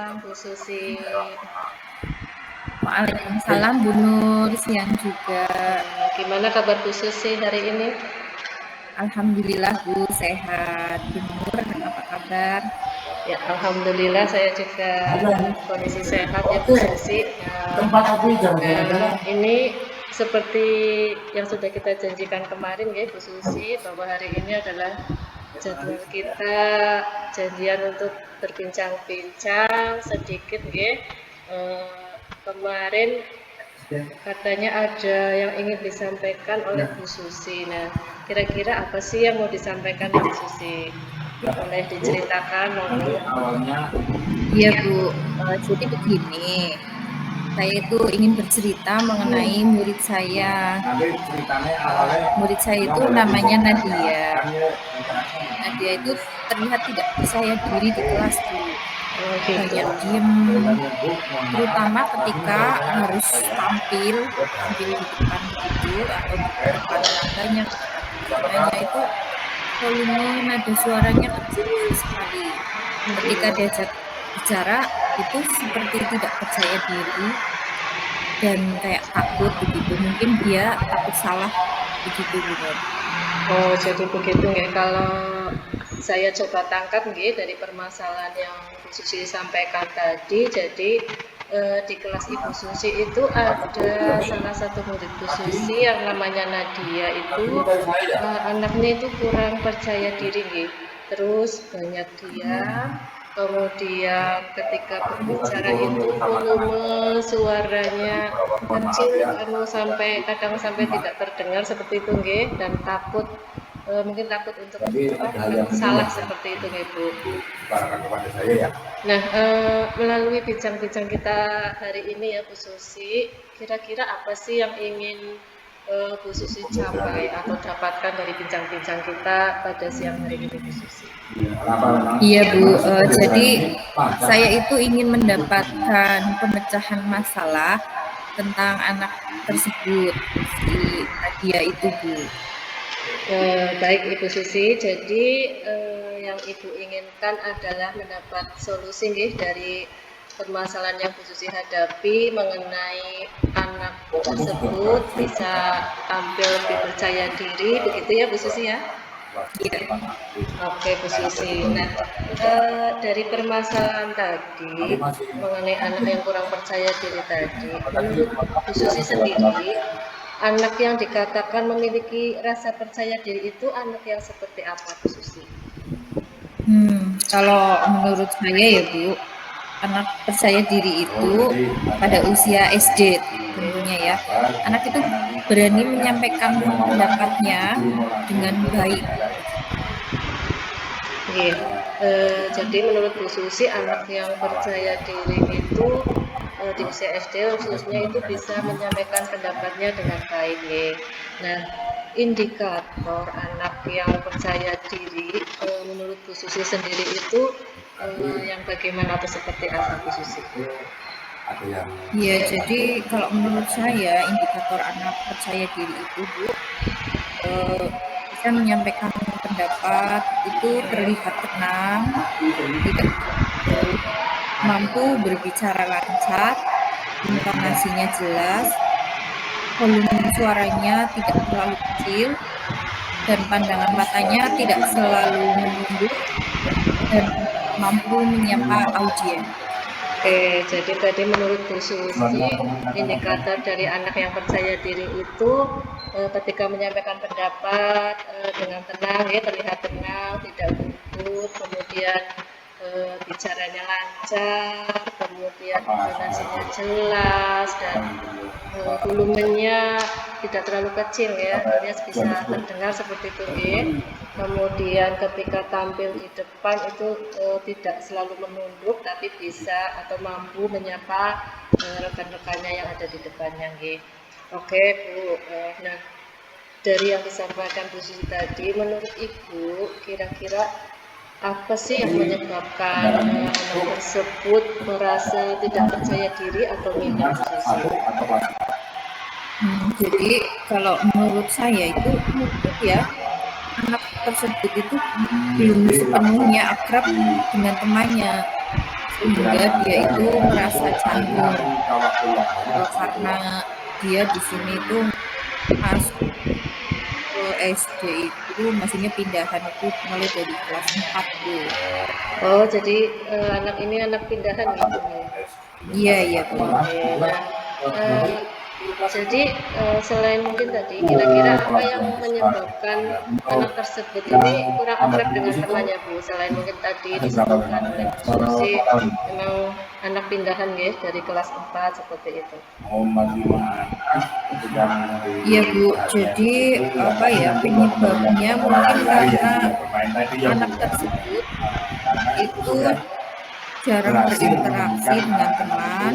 malam Bu Susi. Waalaikumsalam Bu Nur, siang juga. Gimana kabar Bu Susi hari ini? Alhamdulillah Bu, sehat. Bu Nur, apa kabar? Ya, alhamdulillah saya juga kondisi sehat ya Bu Susi. Ini seperti yang sudah kita janjikan kemarin ya Bu Susi, bahwa hari ini adalah jadwal kita janjian untuk berbincang-bincang sedikit ya. Kemarin katanya ada yang ingin disampaikan oleh Bu Susi. Nah, kira-kira apa sih yang mau disampaikan Bu Susi? Boleh diceritakan monggo. Iya Bu, jadi begini, saya itu ingin bercerita mengenai murid saya. Murid saya itu namanya Nadia. Nadia itu terlihat tidak percaya diri di kelas Bu. Banyak diem, terutama ketika harus tampil di depan begitu atau di depan orang banyak. Temannya itu volume nada suaranya kecil sekali. Ketika diajak bicara itu seperti tidak percaya diri dan kayak takut begitu. Mungkin dia takut salah begitu gitu. Oh, jadi begitu ya. Kalau saya coba tangkap nih dari permasalahan yang Bu Susi sampaikan tadi, jadi di kelas Ibu Susi itu ada salah satu murid Bu Susi yang namanya Nadia itu anaknya itu kurang percaya diri nih. Terus banyak diam, kemudian ketika berbicara itu volume suaranya kecil sampai kadang sampai tidak terdengar seperti itu nggih, dan takut mungkin takut untuk salah seperti itu nggih Bu. Nah, melalui bincang-bincang kita hari ini ya Bu Susi, kira-kira apa sih yang ingin Bu Susi capai atau dapatkan dari bincang-bincang kita pada siang hari ini Bu Susi? Iya Bu, jadi saya itu ingin mendapatkan pemecahan masalah tentang anak tersebut, si Nadia itu Bu. Baik Ibu Susi, jadi yang Ibu inginkan adalah mendapat solusi nih dari permasalahan yang Bu Susi hadapi mengenai anak tersebut bisa tampil lebih percaya diri, begitu ya Bu Susi ya? Iya. Oke Bu Susi. Nah, dari permasalahan tadi mengenai anak yang kurang percaya diri tadi, menurut Bu Susi sendiri, anak yang dikatakan memiliki rasa percaya diri itu anak yang seperti apa Bu Susi? Kalau menurut saya ya Bu, anak percaya diri itu pada usia SD tentunya ya. Anak itu berani menyampaikan pendapatnya dengan baik. Iya. Jadi menurut Bu Susi, anak yang percaya diri itu di usia SD khususnya itu bisa menyampaikan pendapatnya dengan baik. Nah, indikator anak yang percaya diri menurut Bu Susi sendiri itu yang bagaimana atau seperti apa Bu Susi? Ya, jadi kalau menurut saya indikator anak percaya diri itu Bu, bisa menyampaikan pendapat itu terlihat tenang, tidak mampu berbicara lancar, intonasinya jelas, volume suaranya tidak terlalu kecil, dan pandangan matanya tidak selalu menunduk, dan mampu menyapa audiens. Oke, jadi tadi menurut Bu Susi, indikator dari anak yang percaya diri itu ketika menyampaikan pendapat dengan tenang, ya terlihat tenang, tidak gugup, kemudian bicaranya lancar, kemudian intonasinya jelas, dan volumenya tidak terlalu kecil ya, alias bisa terdengar seperti itu ya. Kemudian ketika tampil di depan itu tidak selalu menunduk, tapi bisa atau mampu menyapa rekan-rekannya yang ada di depannya nggih. Oke Bu, nah dari yang disampaikan Bu Susi tadi, menurut Ibu kira-kira apa sih yang menyebabkan anak tersebut merasa tidak percaya diri atau minder Bu Susi? Jadi kalau menurut saya itu mungkin ya anak tersebut itu belum sepenuhnya akrab dengan temannya, sehingga dia itu merasa canggung karena dia di sini itu masuk ke SD itu maksudnya pindahan itu mulai dari kelas 4 tuh. Oh, jadi anak ini anak pindahan gitu nih. Iya iya Bu. Oke, nah eh, jadi selain mungkin tadi, kira-kira apa yang menyebabkan anak tersebut ini kurang akrab dengan temannya Bu? Selain mungkin tadi disebutkan oleh Bu Susi, memang anak pindahan ya dari kelas 4 seperti itu. Iya Bu, jadi apa ya penyebabnya mungkin karena anak tersebut itu jarang berinteraksi dengan teman,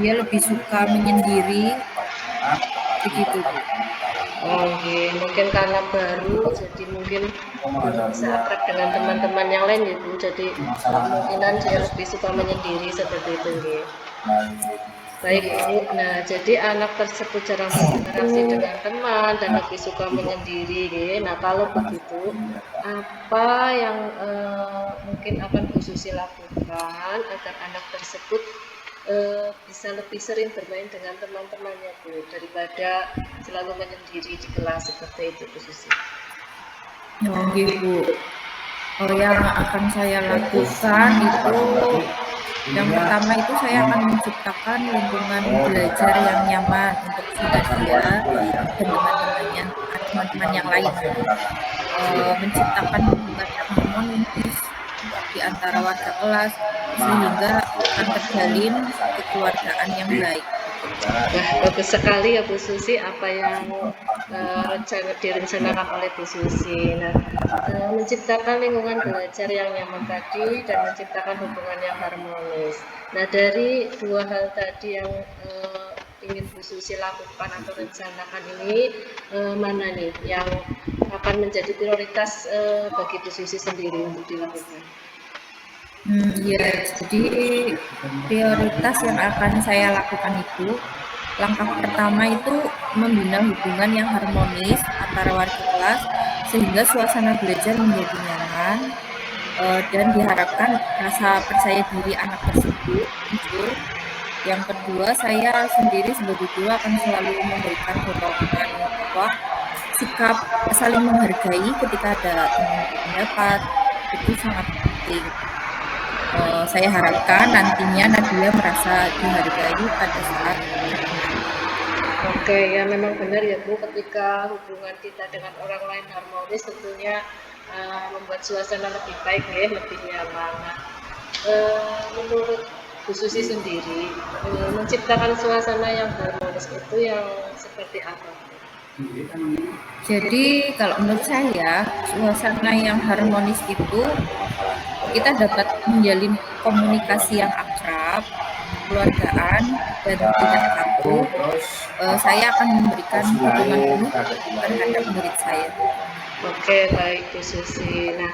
dia lebih suka menyendiri, begitu Bu. Oh, iya. Mungkin karena baru, jadi mungkin belum bisa akrab dengan teman-teman yang lain ya Bu. Jadi kemungkinan dia lebih suka menyendiri seperti itu ya. Baik Bu, nah jadi anak tersebut jarang berinteraksi dengan teman dan lebih suka menyendiri ya. Nah kalau begitu, apa yang mungkin akan Bu Susi lakukan agar anak tersebut bisa lebih sering bermain dengan teman-temannya Bu daripada selalu menyendiri di kelas seperti itu Bu Susi? Oh gitu. Yang akan saya lakukan itu yang pertama itu saya akan menciptakan lingkungan belajar yang nyaman untuk dia dan teman-teman yang lain. Menciptakan hubungan yang harmonis di antara warga kelas sehingga akan terjalin kekeluargaan yang baik. Wah, bagus sekali ya Bu Susi apa yang direncanakan oleh Bu Susi. Nah, menciptakan lingkungan belajar yang nyaman tadi dan menciptakan hubungan yang harmonis. Nah, dari dua hal tadi yang ingin Bu Susi lakukan atau rencanakan ini, mana nih yang akan menjadi prioritas bagi Bu Susi sendiri untuk dilakukan? Ya, jadi prioritas yang akan saya lakukan itu, langkah pertama itu membina hubungan yang harmonis antara warga kelas sehingga suasana belajar menjadi nyaman dan diharapkan rasa percaya diri anak tersebut muncul. Yang kedua, saya sendiri sebagai guru akan selalu memberikan dorongan sikap saling menghargai ketika ada pendapat itu sangat penting. Saya harapkan nantinya Nadia merasa dihargai pada saat Oke, ya memang benar ya Bu, ketika hubungan kita dengan orang lain harmonis tentunya membuat suasana lebih baik ya, lebih nyaman. Nah, menurut Bu Susi sendiri, menciptakan suasana yang harmonis itu yang seperti apa? Jadi kalau menurut saya suasana yang harmonis itu kita dapat menjalin komunikasi yang akrab, kekeluargaan dan tidak kaku. Saya akan memberikan dukungan penuh terhadap murid saya. Oke, baik Bu Susi. Nah,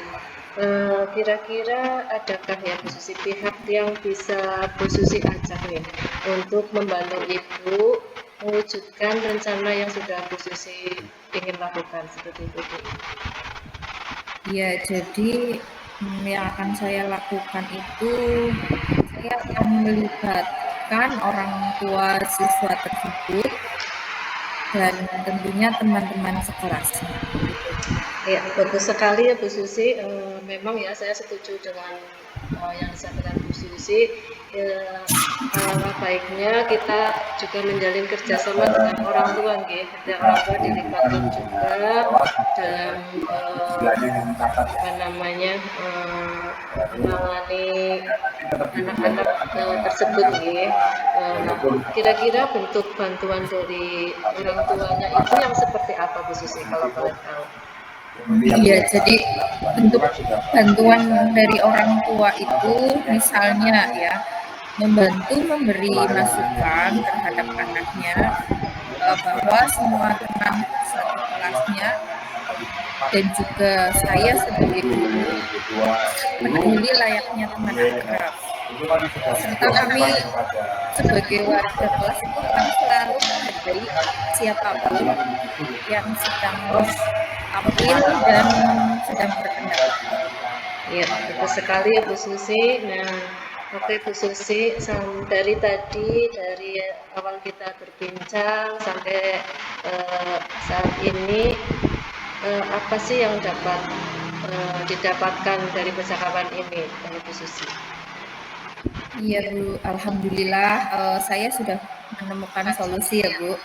kira-kira adakah ya Bu Susi pihak yang bisa Bu Susi ajak nih untuk membantu Ibu mewujudkan rencana yang sudah Bu Susi ingin lakukan seperti itu Bu? Ya, jadi yang akan saya lakukan itu saya akan melibatkan orang tua siswa tersebut dan tentunya teman-teman sekelasnya. Ya, bagus sekali ya Bu Susi. Memang ya saya setuju dengan yang disampaikan Bu Susi. Baiknya kita juga menjalin kerjasama dengan orang tua, dan orang tua dilibatkan juga dalam menangani anak-anak tersebut, kira-kira bentuk bantuan dari orang tuanya itu yang seperti apa Bu Susi kalau boleh tahu? Iya, jadi bentuk bantuan dari orang tua itu misalnya ya membantu memberi masukan terhadap anaknya bahwa semua teman satu kelasnya dan juga saya sebagai guru peduli layaknya teman akrab. Serta kami sebagai warga kelas itu kami selalu menghargai siapapun yang sedang tampil dan sedang berpendapat. Iya, betul sekali ya Bu Susi. Nah, oke Bu Susi, dari tadi, dari awal kita berbincang sampai saat ini, apa sih yang dapat didapatkan dari percakapan ini, Bu Susi? Iya Bu, alhamdulillah saya sudah menemukan solusi ya Bu.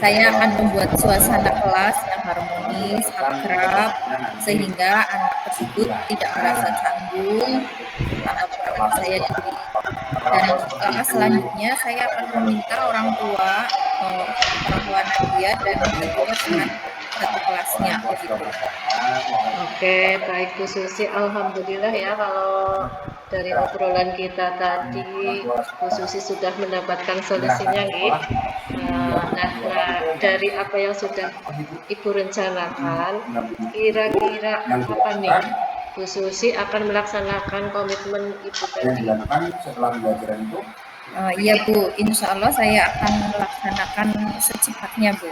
Saya akan membuat suasana kelas yang harmonis, akrab, sehingga anak tersebut tidak merasa canggung saat saya diri. Dan langkah selanjutnya saya akan meminta orang tua Nadia dan tentunya teman satu kelasnya begitu. Oke, baik Bu Susi. Alhamdulillah ya kalau dari obrolan kita tadi Bu Susi sudah mendapatkan solusinya nih. Nah, dari apa yang sudah Ibu rencanakan, kira-kira apa nih Bu Susi akan melaksanakan komitmen Ibu tadi? Iya Bu, insya Allah saya akan melaksanakan secepatnya Bu.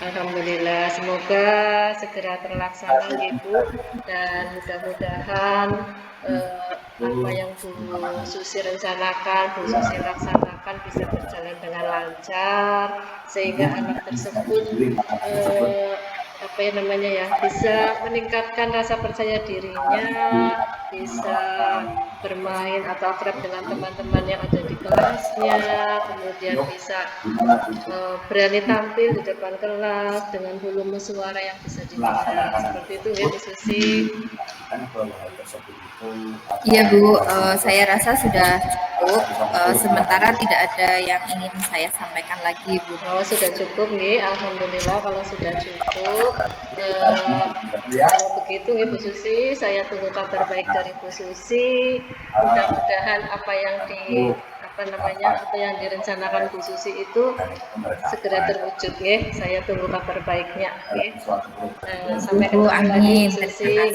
Alhamdulillah, semoga segera terlaksana gitu, dan mudah-mudahan apa yang Bu Susi rencanakan, Bu Susi laksanakan bisa berjalan dengan lancar, sehingga anak tersebut apa ya namanya ya, bisa meningkatkan rasa percaya dirinya, bisa bermain atau akrab dengan teman-teman yang ada di kelasnya, kemudian bisa berani tampil di depan kelas dengan volume suara yang bisa didengar. Seperti itu ya Bu Susi. Iya Bu, saya rasa sudah cukup. Sementara tidak ada yang ingin saya sampaikan lagi Bu. Oh, sudah cukup nih, alhamdulillah kalau sudah cukup. Kalau begitu nih Bu Susi, saya tunggu kabar baik dari Bu Susi. Mudah-mudahan apa yang direncanakan Bu Susi itu segera terwujud ya. Saya tunggu kabar baiknya ya. Sampai ketemu lagi Bu Susi ya.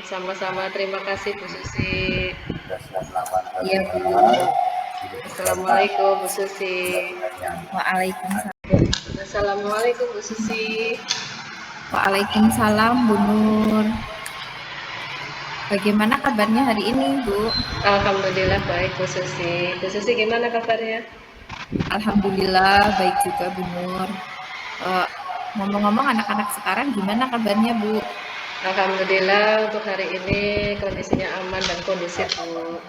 Sama-sama, terima kasih Bu Susi. Iya Bu. Assalamualaikum Bu Susi. Waalaikumsalam. Assalamualaikum Bu Susi. Waalaikumsalam Bu Nur. Bagaimana kabarnya hari ini Bu? Alhamdulillah baik Bu Susi. Bu Susi gimana kabarnya? Alhamdulillah baik juga Bu Nur. Ngomong-ngomong anak-anak sekarang gimana kabarnya Bu? Alhamdulillah untuk hari ini kondisinya aman dan kondusif Bu.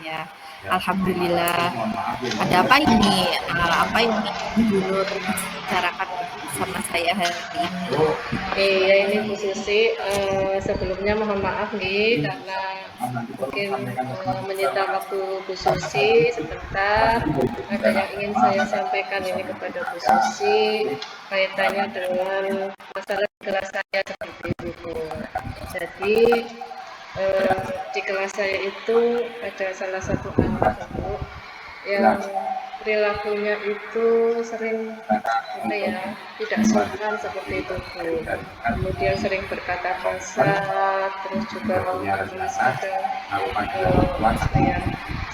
Ya, alhamdulillah. Ada apa ini? Apa yang ingin Bu Nur bicarakan sama saya hari ini? Iya ini Bu Susi, sebelumnya mohon maaf nih karena mungkin menyita waktu Bu Susi sebentar. Ada yang ingin saya sampaikan ini kepada Bu Susi kaitannya dengan masalah kelas saya seperti itu Bu. Jadi di kelas saya itu ada salah satu anak Bu yang perilakunya itu sering tidak sopan seperti itu Bu. Kemudian sering berkata kasar, terus juga harus ada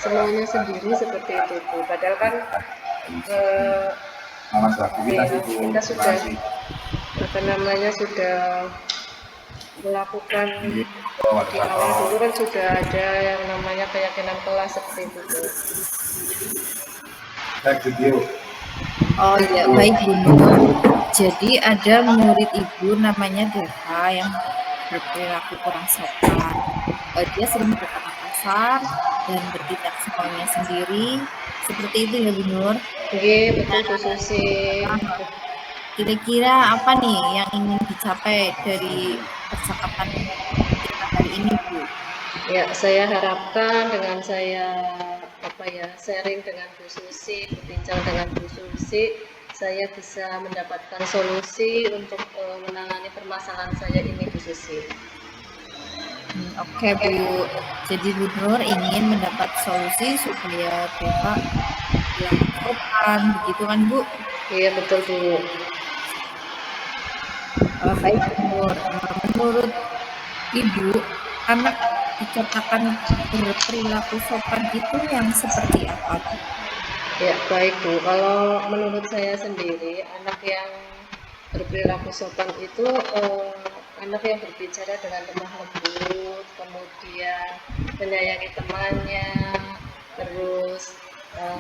semuanya sendiri seperti itu Bu. Padahal kan kita sudah sudah melakukan di awal dulu kan sudah ada yang namanya keyakinan kelas seperti itu Bu. Oh iya, baik Bu Nur. Jadi ada murid Ibu namanya Deva yang berperilaku kurang sopan. Dia sering berkata kasar dan bertindak semaunya sendiri. Seperti itu ya Bu Nur? Iya, betul Bu Susi. Kira-kira apa nih yang ingin dicapai dari percakapan kita hari ini Bu? Ya, saya harapkan dengan saya sharing dengan Bu Susi, berbincang dengan Bu Susi, saya bisa mendapatkan solusi untuk menangani permasalahan saya ini Bu Susi. Oke Bu, jadi Bu Nur ingin mendapat solusi supaya Deva bilang sopan, begitu kan Bu? Iya betul Bu. Baik Bu Nur, menurut Ibu, anak dikatakan berperilaku sopan itu yang seperti apa Bu? Ya baik Bu, kalau menurut saya sendiri anak yang berperilaku sopan itu anak yang berbicara dengan lemah lembut, kemudian dia menyayangi temannya, terus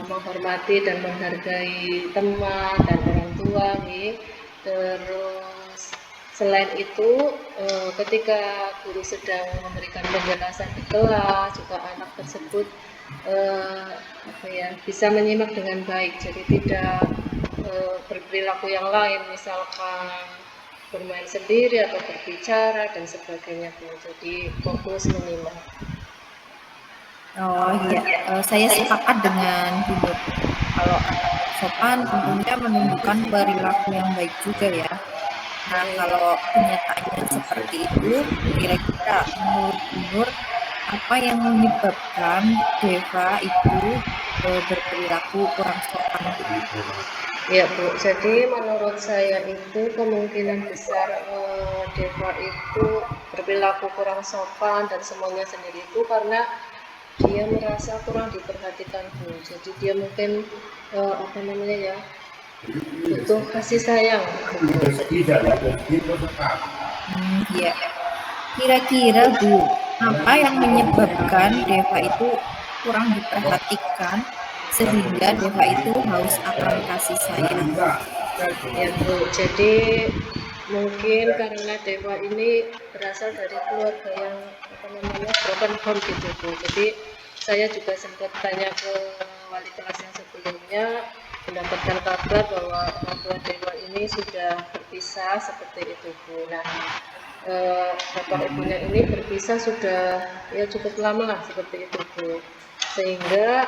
menghormati dan menghargai teman dan orang tua nih. Terus selain itu ketika guru sedang memberikan penjelasan di kelas juga anak tersebut bisa menyimak dengan baik, jadi tidak berperilaku yang lain, misalkan bermain sendiri atau berbicara dan sebagainya Bu. Jadi fokus menyimak. Oh iya, saya sepakat dengan Bu Nur. Kalau anak sopan tentunya menunjukkan perilaku yang baik juga ya. Nah, kalau kenyataannya seperti itu, kira-kira menurut Bu Nur, apa yang menyebabkan Deva itu berperilaku kurang sopan? Ya Bu, jadi menurut saya itu kemungkinan besar Deva itu berperilaku kurang sopan dan semuanya sendiri itu karena dia merasa kurang diperhatikan Bu. Jadi dia mungkin butuh kasih sayang. Ya, kira-kira Bu, apa yang menyebabkan Deva itu kurang diperhatikan sehingga Deva itu haus akan kasih sayang? Ya Bu, jadi mungkin karena Deva ini berasal dari keluarga yang broken home gitu Bu. Jadi saya juga sempat tanya ke wali kelas yang sebelumnya, mendapatkan kabar bahwa orang tua Deva ini sudah berpisah seperti itu Bu. Nah, bapak ibunya ini berpisah sudah ya cukup lama lah seperti itu Bu. Sehingga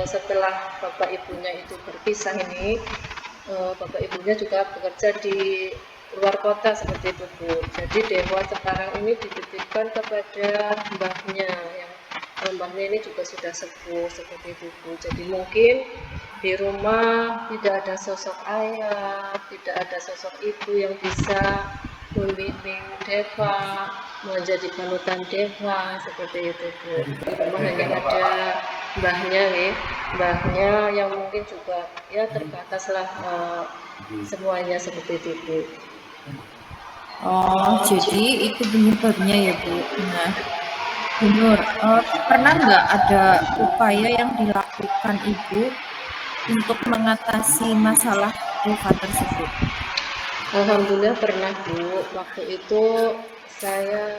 setelah bapak ibunya itu berpisah ini, bapak ibunya juga bekerja di luar kota seperti itu Bu. Jadi Deva sekarang ini dititipkan kepada mbahnya, yang mbahnya ini juga sudah sepuh seperti itu Bu. Jadi mungkin di rumah tidak ada sosok ayah, tidak ada sosok ibu yang bisa membimbing Deva, menjadi panutan Deva seperti itu Bu. Di rumah hanya ada mbahnya nih, mbahnya yang mungkin juga ya terbatas lah semuanya seperti itu Bu. Oh, jadi itu penyebabnya ya Bu. Nah, Bu Nur, pernah nggak ada upaya yang dilakukan Ibu untuk mengatasi masalah Deva tersebut? Alhamdulillah pernah Bu. Waktu itu saya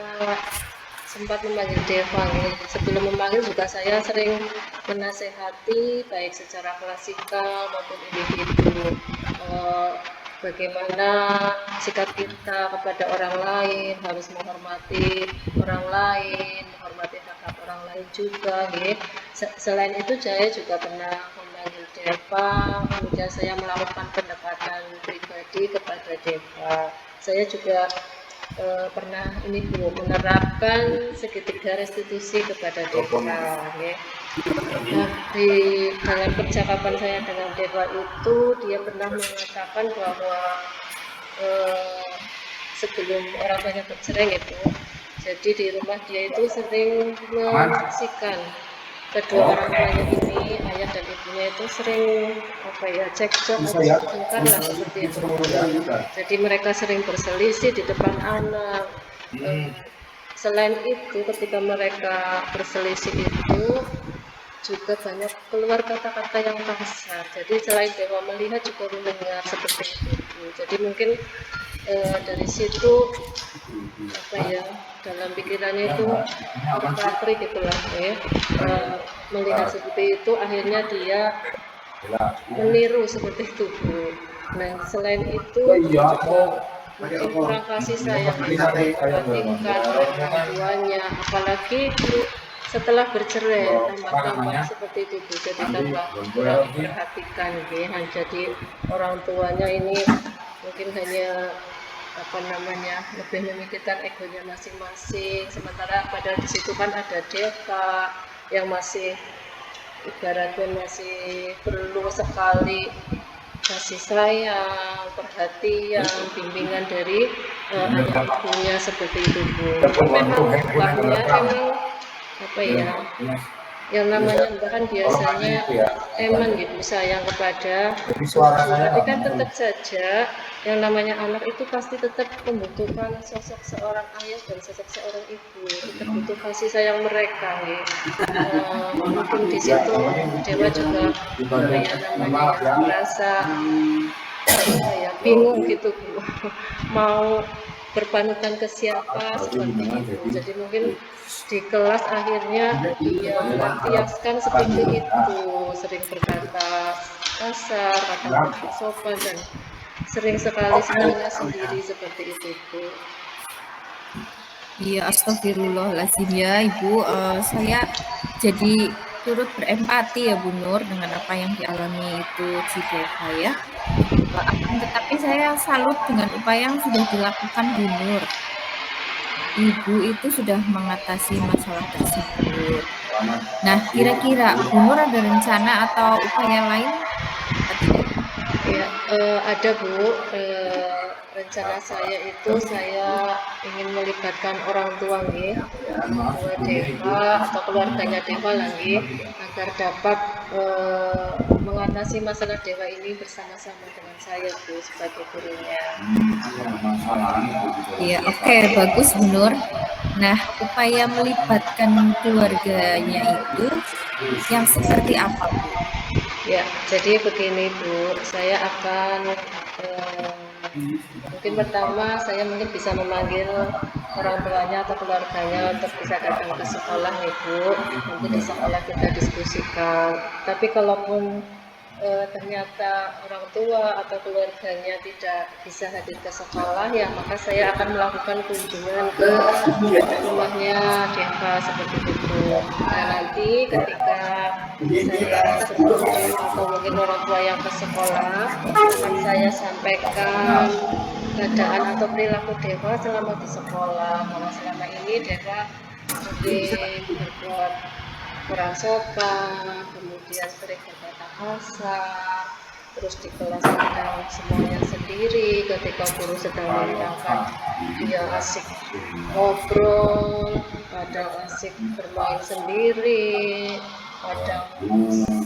sempat memanggil Deva. Sebelum memanggil juga saya sering menasehati baik secara klasikal maupun individu. Bagaimana sikap kita kepada orang lain, harus menghormati orang lain, menghormati hak-hak orang lain juga. Selain itu saya juga pernah memanggil Deva, kemudian saya melakukan pendekatan pribadi kepada Deva. Saya juga pernah ini Bu, menerapkan segitiga restitusi kepada Deva. Nah, di dalam percakapan saya dengan Deva itu dia pernah mengatakan bahwa sebelum orang tuanya bercerai itu, jadi di rumah dia itu sering menyaksikan kedua orang tuanya ini, ayah dan ibunya itu sering cekcok atau bertengkar lah seperti itu. Jadi mereka sering berselisih di depan anak. Selain itu ketika mereka berselisih itu juga banyak keluar kata-kata yang kasar. Jadi selain Dewa melihat juga mendengar seperti itu. Jadi mungkin dari situ dalam pikirannya itu terpatri gitulah ya, melihat seperti itu akhirnya dia meniru seperti itu Bu. Nah selain itu juga mungkin kurang kasih sayang, memperhatikan orang tuanya, apalagi setelah bercerai tambah seperti itu Bu. Jadi tambah kurang diperhatikan ya. Jadi orang tuanya ini mungkin hanya lebih memikirkan egonya masing-masing, sementara padahal di situ kan ada Deva yang masih ibaratnya masih perlu sekali kasih sayang, perhatian, bimbingan dari ayah ibunya seperti itu Bu. Memang mbahnya memang Yang namanya mbak kan biasanya emang gitu sayang kepada Jadi cucu, suara saya tapi nggak kan muncul. tetap saja yang namanya anak itu pasti tetap membutuhkan sosok seorang ayah dan sosok seorang ibu, tetap butuh kasih sayang mereka ya. Mungkin di Ya, situ yang Dewa juga di bagian namanya maaf ya ya. merasa apa ya bingung gitu Bu mau berpanutan ke siapa seperti itu, jadi mungkin di kelas akhirnya ia melampiaskan seperti itu, sering berkata kasar, kadang tidak sopan dan sering sekali semuanya sendiri seperti itu Bu. Iya, astagfirullahaladzim ya Ibu. Saya jadi turut berempati ya Bu Nur dengan apa yang dialami itu Deva ya. Akan tetapi saya salut dengan upaya yang sudah dilakukan Bu Nur. Ibu itu sudah mengatasi masalah tersebut. Nah, kira-kira Bu Nur ada rencana atau upaya lain apa tidak? Ya, ada Bu, rencana saya itu saya ingin melibatkan orang tua nggih, orang tua Deva atau keluarganya Deva lah nggih, agar dapat mengatasi masalah Deva ini bersama-sama dengan saya Bu sebagai gurunya. Iya, oke, bagus Bu Nur. Nah, upaya melibatkan keluarganya itu yang seperti apa Bu? Ya, jadi begini Bu, saya akan mungkin pertama saya mungkin bisa memanggil orang tuanya atau keluarganya untuk bisa datang ke sekolah nih Bu, nanti di sekolah kita diskusikan. Tapi kalaupun ternyata orang tua atau keluarganya tidak bisa hadir ke sekolah, ya maka saya akan melakukan kunjungan ke rumahnya Deva seperti itu. Nah nanti ketika saya berkunjung atau mungkin orang tua yang ke sekolah, akan saya sampaikan keadaan atau perilaku Deva selama di sekolah. Kalau selama ini Deva sering berbuat kurang sopan, kemudian sering berkata kasar, terus di kelas kadang semuanya sendiri, ketika guru sedang menerangkan dia asik ngobrol, kadang asik bermain sendiri, kadang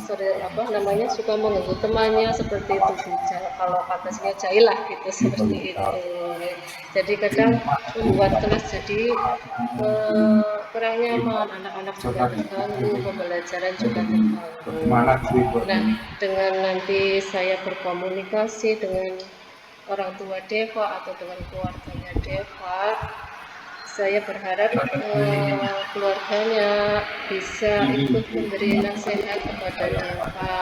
sering suka mengganggu temannya seperti itu Bu. Kalau kata saya jahil lah gitu seperti itu. Jadi kadang membuat kelas jadi kurang nyaman, anak-anak juga terganggu, pembelajaran juga terganggu. Nah, dengan nanti saya berkomunikasi dengan orang tua Deva atau dengan keluarganya Deva, saya berharap keluarganya bisa ikut memberi nasihat kepada Deva.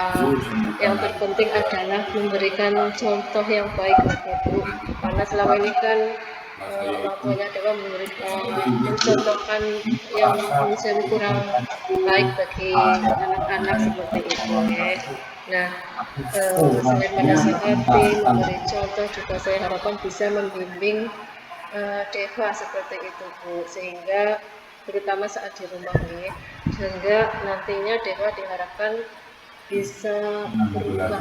Yang terpenting adalah memberikan contoh yang baik bagi Bu, karena selama ini kan orang tuanya Dewa mencontohkan yang misalnya kurang baik bagi anak-anak seperti itu ya. Nah, selain menasihati, memberi contoh juga saya harapkan bisa membimbing Deva seperti itu Bu, sehingga terutama saat di rumah nih, sehingga nantinya Deva diharapkan bisa berubah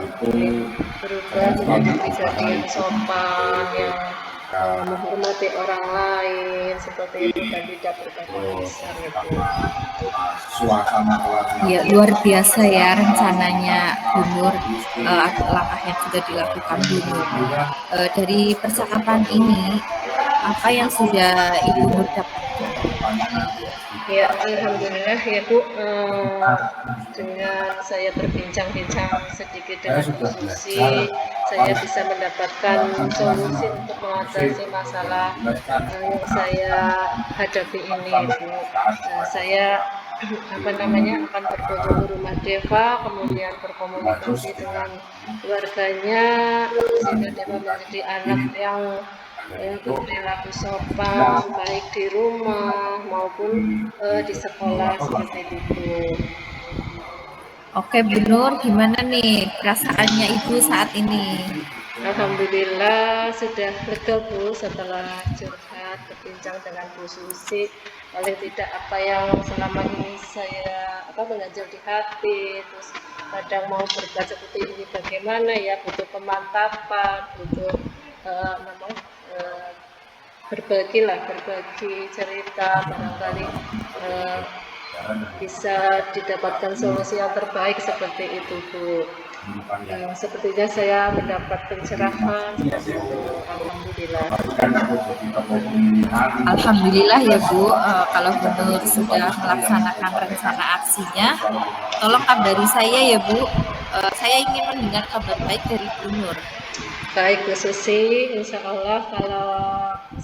menjadi pribadi yang sopan, yang menghormati orang lain seperti itu dan tidak berkata kasar itu. Ya, luar biasa ya rencananya Bu Nur, langkah yang sudah dilakukan Bu Nur. Dari percakapan ini, apa yang sudah Ibu Nur dapatkan? Ya, alhamdulillah ya Bu, dengan saya berbincang-bincang sedikit dengan Bu Susi, saya bisa mendapatkan solusi untuk mengatasi masalah yang saya hadapi ini Bu. Saya akan berkunjung ke rumah Deva, kemudian berkomunikasi dengan keluarganya sehingga Deva menjadi anak yang berperilaku sopan baik di rumah maupun di sekolah seperti itu. Oke Bu Nur, gimana nih perasaannya Ibu saat ini? Alhamdulillah sudah lega Bu setelah curhat berbincang dengan Bu Susi. Paling tidak apa yang selama ini saya mengganjal di hati, terus kadang mau berbuat seperti ini bagaimana ya, butuh pemantapan, butuh berbagi cerita barangkali bisa didapatkan solusi yang terbaik seperti itu, Bu. Sepertinya saya mendapat pencerahan seperti itu. Alhamdulillah. Alhamdulillah ya Bu, kalau Bu Nur sudah melaksanakan rencana aksinya, tolong kabari saya ya Bu. Saya ingin mendengar kabar baik dari Bu Nur. Baik Bu Susi, insya Allah kalau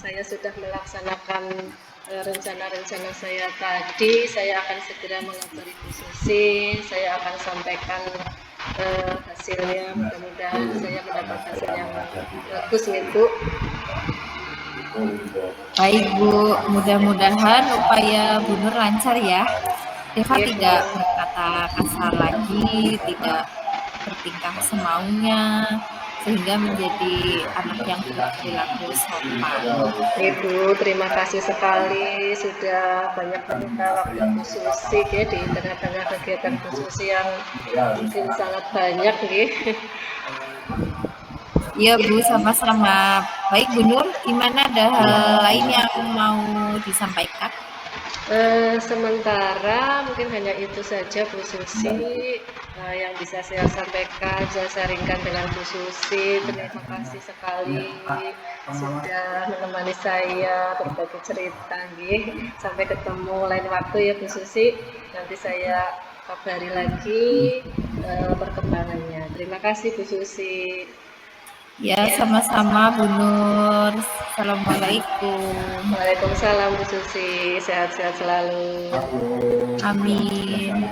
saya sudah melaksanakan rencana-rencana saya tadi, saya akan segera mengabari Bu Susi, saya akan sampaikan hasilnya, mudah-mudahan saya mendapat hasil yang bagus nih Bu. Baik Bu, mudah-mudahan upaya Bu Nur lancar ya. Deva tidak berkata kasar lagi, tidak bertingkah semaunya, sehingga menjadi anak yang berperilaku sopan. Ibu, terima kasih sekali sudah banyak meminta waktu Bu Susi ya, di tengah-tengah kegiatan Bu Susi yang mungkin sangat banyak nih. Iya Bu, sama-sama. Baik Bu Nur, gimana, ada hal lain yang mau disampaikan? Sementara mungkin hanya itu saja Bu Susi yang bisa saya sampaikan, saya sharingkan dengan Bu Susi. Terima kasih sekali sudah menemani saya berbagi cerita. Sampai ketemu lain waktu ya Bu Susi. Nanti saya kabari lagi perkembangannya. Terima kasih Bu Susi. Ya, sama-sama Bu Nur. Assalamualaikum. Waalaikumsalam Bu Susi. Sehat-sehat selalu. Amin.